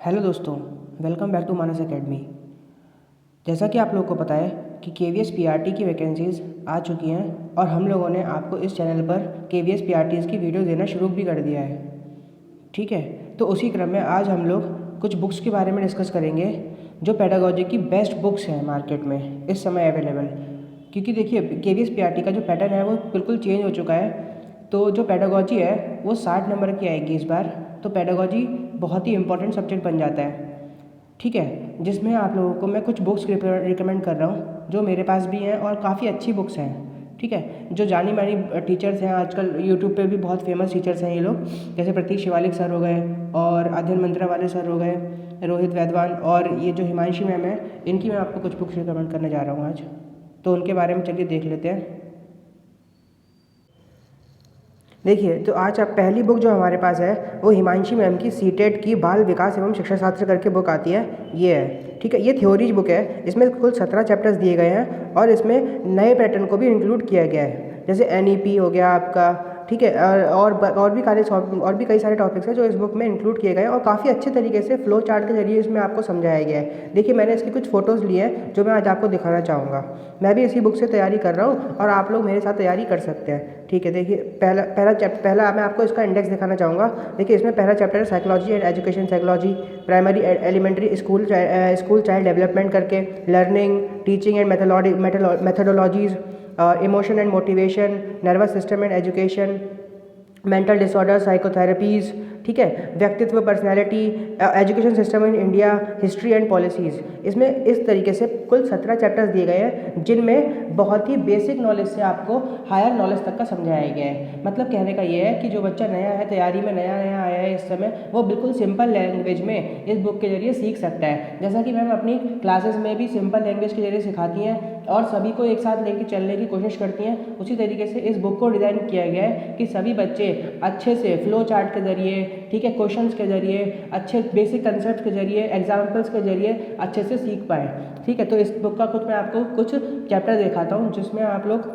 Hello दोस्तों, welcome back to Manas Academy. जैसा कि आप लोगों को पता है कि KVS PRT की वैकेंसीज़ आ चुकी हैं और हम लोगों ने आपको इस चैनल पर KVS PRTs की वीडियो देना शुरू भी कर दिया है। ठीक है, तो उसी क्रम में आज हम लोग कुछ बुक्स के बारे में डिस्कस करेंगे जो पेडागोजी की बेस्ट बुक्स हैं मार्केट में इस समय अवेलेबल। क्योंकि देखिए KVS PRT का जो पैटर्न है वो बिल्कुल चेंज हो चुका है। तो जो पेडागोजी है वो 60 नंबर की आएगी इस बार। तो पेडागोजी बहुत ही इंपॉर्टेंट सब्जेक्ट बन जाता है। ठीक है, जिसमें आप लोगों को मैं कुछ बुक्स रिकमेंड कर रहा हूँ जो मेरे पास भी हैं और काफ़ी अच्छी बुक्स हैं। ठीक है, जो जानी मानी टीचर्स हैं आजकल यूट्यूब पे भी बहुत फेमस टीचर्स हैं ये लोग, जैसे प्रतीक शिवालिक सर हो गए और अध्ययन मंत्रा वाले सर हो गए, रोहित वैदवान और ये जो हिमांशी मैम है, इनकी मैं आपको कुछ बुक्स रिकमेंड करने जा रहा हूँ आज। तो उनके बारे में चलिए देख लेते हैं। देखिए, तो आज आप पहली बुक जो हमारे पास है वो हिमांशी मैम की सीटेट की बाल विकास एवं शिक्षा शास्त्र करके बुक आती है, ये है। ठीक है, ये थ्योरीज बुक है। इसमें कुल 17 चैप्टर्स दिए गए हैं और इसमें नए पैटर्न को भी इंक्लूड किया गया है, जैसे NEP हो गया आपका। ठीक है, और भी कई सारे टॉपिक्स हैं जो इस बुक में इंक्लूड किए गए हैं और काफ़ी अच्छे तरीके से फ्लो चार्ट के जरिए इसमें आपको समझाया गया है। देखिए, मैंने इसकी कुछ फ़ोटोज़ लिए हैं जो मैं आज आपको दिखाना चाहूँगा। मैं भी इसी बुक से तैयारी कर रहा हूँ और आप लोग मेरे साथ तैयारी कर सकते हैं। ठीक है, देखिए पहला मैं आपको इसका इंडेक्स दिखाना चाहूँगा। देखिए, इसमें पहला चैप्टर है psychology and education psychology, primary elementary school child development करके, learning teaching and methodologies, emotion and motivation, nervous system and education, mental disorder, psychotherapies. ठीक है, व्यक्तित्व personality, education system in India, history and policies. इसमें इस तरीके से कुल 17 chapters दिए गए हैं जिनमें बहुत ही बेसिक नॉलेज से आपको हायर नॉलेज तक का समझाया गया है। मतलब कहने का ये है कि जो बच्चा नया है, तैयारी में नया नया आया है इस समय, वो बिल्कुल सिंपल लैंग्वेज में इस बुक के जरिए सीख सकता है। जैसा कि मैम अपनी क्लासेस में भी सिंपल लैंग्वेज के जरिए सिखाती हैं और सभी को एक साथ लेकर चलने की कोशिश करती हैं, उसी तरीके से इस बुक को डिज़ाइन किया गया है कि सभी बच्चे अच्छे से फ्लो चार्ट के जरिए, ठीक है, क्वेश्चंस के जरिए, अच्छे बेसिक कंसेप्ट के जरिए, एग्जाम्पल्स के जरिए अच्छे से सीख पाएँ। ठीक है, तो इस बुक का कुछ मैं आपको कुछ चैप्टर दिखाता हूँ जिसमें आप लोग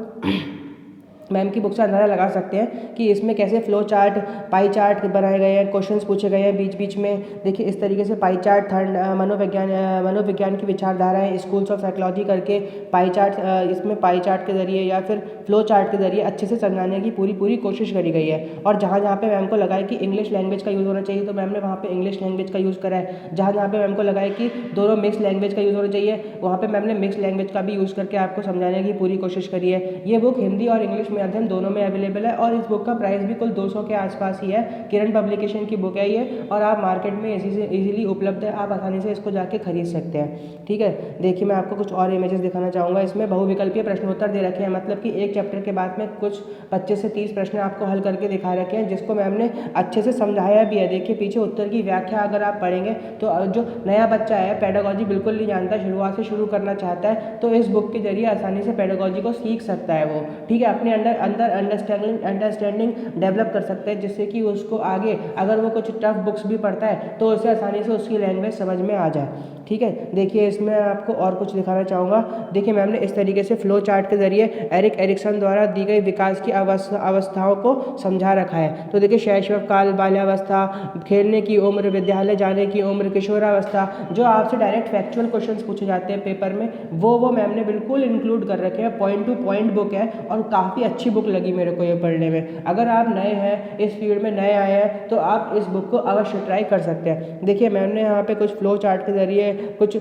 मैम की बुक से अंदाज़ा लगा सकते हैं कि इसमें कैसे फ्लो चार्ट, पाई चार्ट बनाए गए हैं, क्वेश्चंस पूछे गए हैं बीच बीच में। देखिए, इस तरीके से पाई चार्ट, मनोविज्ञान की विचारधाराएं, स्कूल्स ऑफ साइकोलॉजी करके पाई चार्ट, इसमें पाई चार्ट के जरिए या फिर फ्लो चार्ट के जरिए अच्छे से समझाने की पूरी कोशिश करी गई है। और जहाँ जहाँ पे मैम को लगा है कि इंग्लिश लैंग्वेज का यूज़ होना चाहिए तो मैम ने वहाँ पे इंग्लिश लैंग्वेज का यूज़ करा है। जहाँ जहाँ पे मैम को लगा है कि दोनों मिक्स लैंग्वेज का यूज़ होना चाहिए, वहाँ पे मैम ने मिक्स लैंग्वेज का भी यूज़ करके आपको समझाने की पूरी कोशिश करी है। ये बुक हिंदी और इंग्लिश माध्यम दोनों में अवेलेबल है और इस बुक का प्राइस भी कुल 200 के आसपास ही है। किरण पब्लिकेशन की बुक है ये और आप मार्केट में इजीली उपलब्ध है, आप आसानी से इसको जाके खरीद सकते हैं। ठीक है, देखिए मैं आपको कुछ और इमेजेस दिखाना चाहूँगा। इसमें बहुविकल्पीय प्रश्नोत्तर दे रखे हैं, मतलब कि एक चैप्टर के बाद में कुछ 25 से 30 प्रश्न आपको हल करके दिखा रखे हैं जिसको मैम ने अच्छे से समझाया भी है। देखिए, पीछे उत्तर की व्याख्या अगर आप पढ़ेंगे तो जो नया बच्चा है, पेडागोजी बिल्कुल नहीं जानता, शुरुआत से शुरू करना चाहता है, तो इस बुक के जरिए आसानी से पेडागोजी को सीख सकता है वो। ठीक है, अपने अंदर अंडरस्टैंडिंग डेवलप कर सकते हैं जिससे कि उसको आगे अगर वो कुछ टफ बुक्स भी पढ़ता है तो उसे आसानी से उसकी लैंग्वेज समझ में आ जाए। ठीक है, देखिए इसमें आपको और कुछ दिखाना चाहूँगा। देखिए, मैम ने इस तरीके से फ्लो चार्ट के जरिए एरिक एरिक्सन द्वारा दी गई विकास की अवस्थाओं को समझा रखा है। तो देखिए, शैशव काल, बाल्यावस्था, खेलने की उम्र, विद्यालय जाने की उम्र, किशोरावस्था, जो आपसे डायरेक्ट फैक्चुअल क्वेश्चंस पूछे जाते हैं पेपर में, वो मैम ने बिल्कुल इंक्लूड कर रखे हैं। पॉइंट टू पॉइंट बुक है और काफ़ी अच्छी बुक लगी मेरे को ये पढ़ने में। अगर आप नए हैं, इस फील्ड में नए आए हैं, तो आप इस बुक को अवश्य ट्राई कर सकते हैं। देखिए, मैंने यहाँ पे कुछ फ्लो चार्ट के जरिए कुछ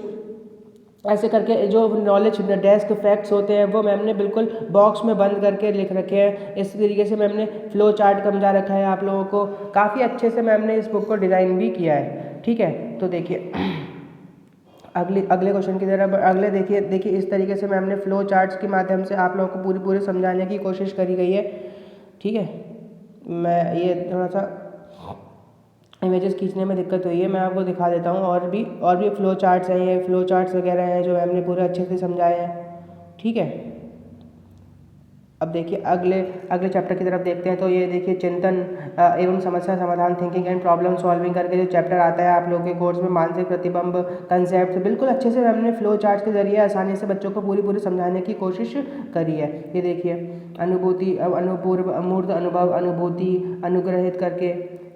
ऐसे करके जो नॉलेज डेस्क फैक्ट्स होते हैं वो मैम ने बिल्कुल बॉक्स में बंद करके लिख रखे हैं। इस तरीके से मैम ने फ्लो चार्ट समझा रखा है आप लोगों को। काफ़ी अच्छे से मैम ने इस बुक को डिज़ाइन भी किया है। ठीक है, तो देखिए अगले क्वेश्चन की तरफ अगले देखिए इस तरीके से मैम ने फ्लो चार्ट्स के माध्यम से आप लोगों को पूरी समझाने की कोशिश करी गई है। ठीक है, मैं ये थोड़ा सा इमेजेस खींचने में दिक्कत हुई है, मैं आपको दिखा देता हूँ। और भी फ्लो चार्ट्स हैं, ये फ्लो चार्ट्स वगैरह हैं जो मैम ने पूरे अच्छे से समझाए हैं। ठीक है, अब देखिए अगले चैप्टर की तरफ देखते हैं। तो ये देखिए चिंतन एवं समस्या समाधान, थिंकिंग एंड प्रॉब्लम सॉल्विंग करके जो चैप्टर आता है आप लोगों के कोर्स में, मानसिक प्रतिबिंब कंसेप्ट, बिल्कुल अच्छे से हमने फ्लो चार्ट के जरिए आसानी से बच्चों को पूरी समझाने की कोशिश करी है। ये देखिए अनुभूति, अनुपूर्व, अमूर्त अनुभव, अनुभूति, अनुग्रहित करके,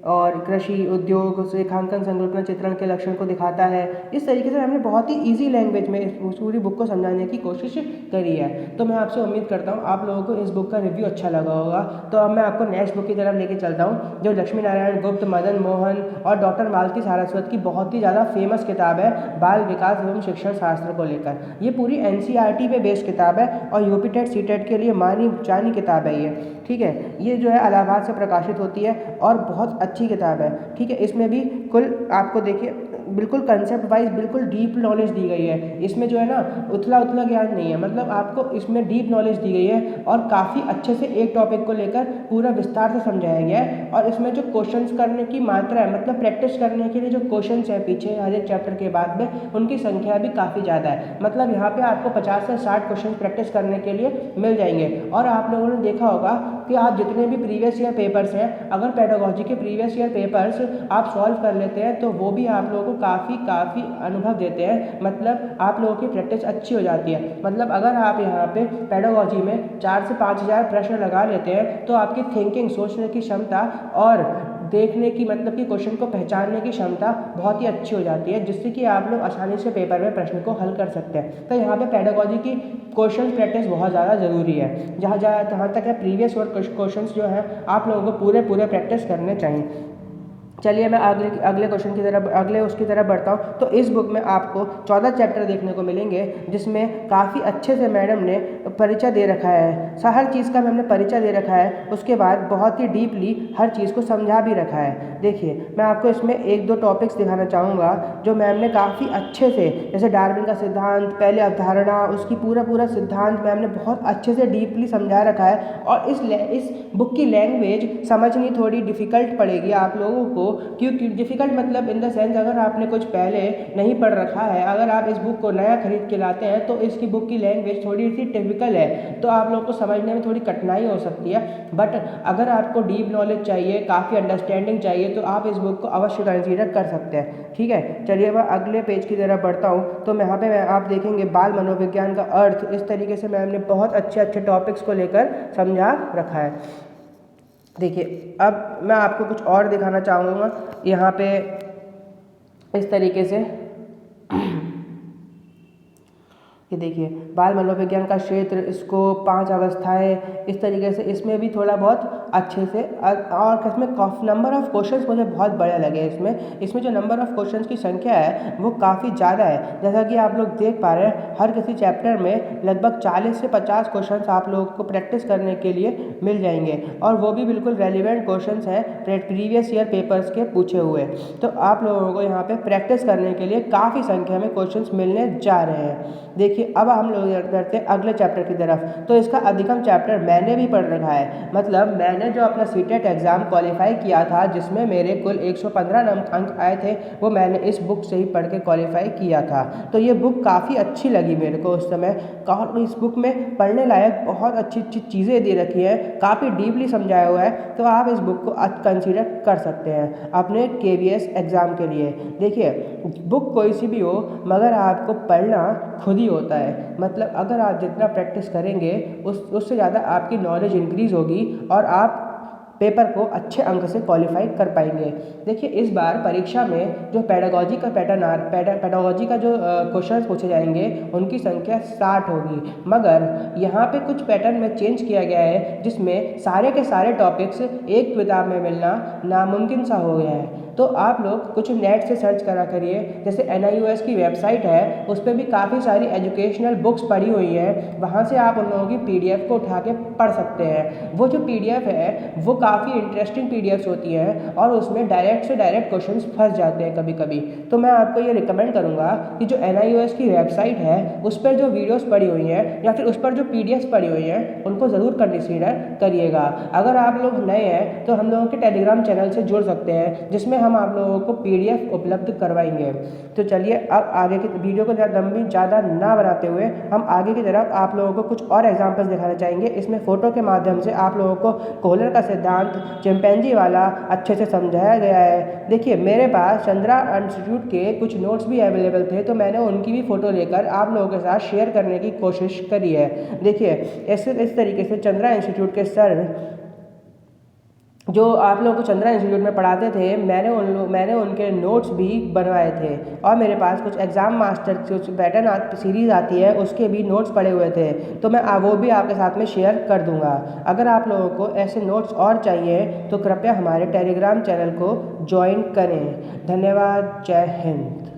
और कृषि उद्योग रेखांकन संकल्पना चित्रण के लक्षण को दिखाता है। इस तरीके से हमने बहुत ही ईजी लैंग्वेज में इस पूरी बुक को समझाने की कोशिश करी है। तो मैं आपसे उम्मीद करता हूँ आप लोगों को इस बुक का रिव्यू अच्छा लगा होगा। तो अब मैं आपको नेक्स्ट बुक की तरफ लेके चलता हूँ, जो लक्ष्मी नारायण गुप्त, मदन मोहन और डॉक्टर मालती सारस्वत की बहुत ही ज़्यादा फेमस किताब है बाल विकास एवं शिक्षण शास्त्र को लेकर। ये पूरी NCERT पे बेस्ड किताब है और यूपी टेट CTET के लिए मानी जानी किताब है ये, ठीक है। ये जो है इलाहाबाद से प्रकाशित होती है और बहुत अच्छी किताब है, ठीक है। इसमें भी कुल आपको देखिए बिल्कुल कंसेप्ट वाइज बिल्कुल डीप नॉलेज दी गई है। इसमें जो है ना उथला उथला ज्ञान नहीं है, मतलब आपको इसमें डीप नॉलेज दी गई है और काफ़ी अच्छे से एक टॉपिक को लेकर पूरा विस्तार से समझाया गया है। और इसमें जो क्वेश्चंस करने की मात्रा है, मतलब प्रैक्टिस करने के लिए जो क्वेश्चंस है पीछे हर एक चैप्टर के बाद में, उनकी संख्या भी काफ़ी ज़्यादा है। मतलब यहाँ पे आपको 50 से 60 क्वेश्चन प्रैक्टिस करने के लिए मिल जाएंगे। और आप लोगों ने देखा होगा कि आप जितने भी प्रीवियस ईयर पेपर्स हैं, अगर पेडागोजी के प्रीवियस ईयर पेपर्स आप सॉल्व कर लेते हैं तो वो भी आप लोगों को काफ़ी अनुभव देते हैं। मतलब आप लोगों की प्रैक्टिस अच्छी हो जाती है। मतलब अगर आप यहाँ पे पेडागोजी में 4 से 5,000 प्रश्न लगा लेते हैं तो आपकी थिंकिंग, सोचने की क्षमता और देखने की, मतलब कि क्वेश्चन को पहचानने की क्षमता बहुत ही अच्छी हो जाती है, जिससे कि आप लोग आसानी से पेपर में प्रश्न को हल कर सकते हैं। तो यहाँ पे पेडागोजी की क्वेश्चन प्रैक्टिस बहुत ज़्यादा ज़रूरी है। जहाँ तक है प्रीवियस ईयर क्वेश्चंस जो हैं आप लोगों को पूरे प्रैक्टिस करने चाहिए। चलिए मैं अगले क्वेश्चन की तरफ, अगले उसकी तरफ बढ़ता हूँ। तो इस बुक में आपको 14 चैप्टर देखने को मिलेंगे, जिसमें काफ़ी अच्छे से मैडम ने परिचय दे रखा है। हर चीज़ का मैम ने परिचय दे रखा है, उसके बाद बहुत ही डीपली हर चीज़ को समझा भी रखा है। देखिए मैं आपको इसमें 1-2 टॉपिक्स दिखाना चाहूँगा जो मैम ने काफ़ी अच्छे से, जैसे डार्विन का सिद्धांत, पहले अवधारणा, उसकी पूरा सिद्धांत मैम ने बहुत अच्छे से डीपली समझा रखा है। और इस बुक की लैंग्वेज समझनी थोड़ी डिफ़िकल्ट पड़ेगी आप लोगों को, क्योंकि डिफ़िकल्ट मतलब इन द सेंस अगर आपने कुछ पहले नहीं पढ़ रखा है, अगर आप इस बुक को नया खरीद के लाते हैं तो इसकी बुक की लैंग्वेज थोड़ी सी टिपिकल है, तो आप लोगों को समझने में थोड़ी कठिनाई हो सकती है। बट अगर आपको डीप नॉलेज चाहिए, काफ़ी अंडरस्टैंडिंग चाहिए, तो आप इस बुक को अवश्य कंसीडर कर सकते हैं, ठीक है। चलिए मैं अगले पेज की तरफ बढ़ता हूँ। तो यहाँ पे आप देखेंगे बाल मनोविज्ञान का अर्थ, इस तरीके से मैम ने बहुत अच्छे टॉपिक्स को लेकर समझा रखा है। देखिए अब मैं आपको कुछ और दिखाना चाहूँगा यहाँ पे इस तरीके से। ये देखिए बाल मनोविज्ञान का क्षेत्र, इसको 5 अवस्थाएं, इस तरीके से इसमें भी थोड़ा बहुत अच्छे से और इसमें नंबर ऑफ़ क्वेश्चंस मुझे बहुत बड़े लगे। इसमें जो नंबर ऑफ़ क्वेश्चंस की संख्या है वो काफ़ी ज़्यादा है। जैसा कि आप लोग देख पा रहे हैं, हर किसी चैप्टर में लगभग 40 से 50 क्वेश्चंस आप लोगों को प्रैक्टिस करने के लिए मिल जाएंगे, और वो भी बिल्कुल रेलिवेंट क्वेश्चंस हैं प्रीवियस ईयर पेपर्स के पूछे हुए। तो आप लोगों को यहाँ पे प्रैक्टिस करने के लिए काफ़ी संख्या में क्वेश्चंस मिलने जा रहे हैं। देखिए अब हम लोग करते हैं अगले चैप्टर की तरफ। तो इसका अधिकतम चैप्टर मैंने भी पढ़ रखा है। मतलब मैंने जो अपना CTET एग्ज़ाम क्वालिफाई किया था, जिसमें मेरे कुल 115 अंक आए थे, वो मैंने इस बुक से ही पढ़ के क्वालिफाई किया था। तो ये बुक काफ़ी अच्छी लगी मेरे को उस समय। इस बुक में पढ़ने लायक बहुत अच्छी चीज़ें दे रखी हैं, काफ़ी डीपली समझाया हुआ है। तो आप इस बुक को कंसीडर कर सकते हैं अपने KVS एग्ज़ाम के लिए। देखिए बुक कोई सी भी हो, मगर आपको पढ़ना खुद ही होता है। मतलब अगर आप जितना प्रैक्टिस करेंगे उससे ज़्यादा आपकी नॉलेज इंक्रीज़ होगी और आप पेपर को अच्छे अंक से क्वालिफाई कर पाएंगे। देखिए इस बार परीक्षा में जो पेडागोजी का पेडागोजी का जो क्वेश्चंस पूछे जाएंगे उनकी संख्या 60 होगी, मगर यहाँ पे कुछ पैटर्न में चेंज किया गया है, जिसमें सारे के सारे टॉपिक्स एक किताब में मिलना नामुमकिन सा हो गया है। तो आप लोग कुछ नेट से सर्च करा करिए, जैसे NIOS की वेबसाइट है, उस पर भी काफ़ी सारी एजुकेशनल बुक्स पड़ी हुई हैं, वहाँ से आप उन लोगों की PDF को उठा के पढ़ सकते हैं। वो जो PDF है वो काफ़ी इंटरेस्टिंग PDFs होती हैं और उसमें डायरेक्ट से डायरेक्ट क्वेश्चंस फंस जाते हैं कभी कभी। तो मैं आपको ये रिकमेंड करूँगा कि जो NIOS की वेबसाइट है उस पर जो वीडियोस पड़ी हुई हैं या फिर उस पर जो PDFs पड़ी हुई हैं उनको ज़रूर कंसीडर करिएगा। अगर आप लोग नए हैं तो हम लोगों के टेलीग्राम चैनल से जुड़ सकते हैं, जिसमें हम आप लोगों को PDF उपलब्ध करवाएंगे। तो चलिए अब आगे की वीडियो को लंबी ज़्यादा ना बनाते हुए हम आगे की तरफ आप लोगों को कुछ और एग्जाम्पल्स दिखाना चाहेंगे। इसमें फ़ोटो के माध्यम से आप लोगों को कोहलर का सिद्धांत, चिंपैंजी वाला अच्छे से समझाया गया है। देखिए मेरे पास चंद्रा इंस्टीट्यूट के कुछ नोट्स भी अवेलेबल थे, तो मैंने उनकी भी फ़ोटो लेकर आप लोगों के साथ शेयर करने की कोशिश करी है। देखिए इस तरीके से चंद्रा इंस्टीट्यूट के सर जो आप लोगों को चंद्रा इंस्टीट्यूट में पढ़ाते थे, मैंने उनके नोट्स भी बनवाए थे, और मेरे पास कुछ एग्ज़ाम मास्टर कुछ पैटर्न सीरीज़ आती है, उसके भी नोट्स पड़े हुए थे, तो मैं वो भी आपके साथ में शेयर कर दूंगा। अगर आप लोगों को ऐसे नोट्स और चाहिए तो कृपया हमारे टेलीग्राम चैनल को ज्वाइन करें। धन्यवाद। जय हिंद।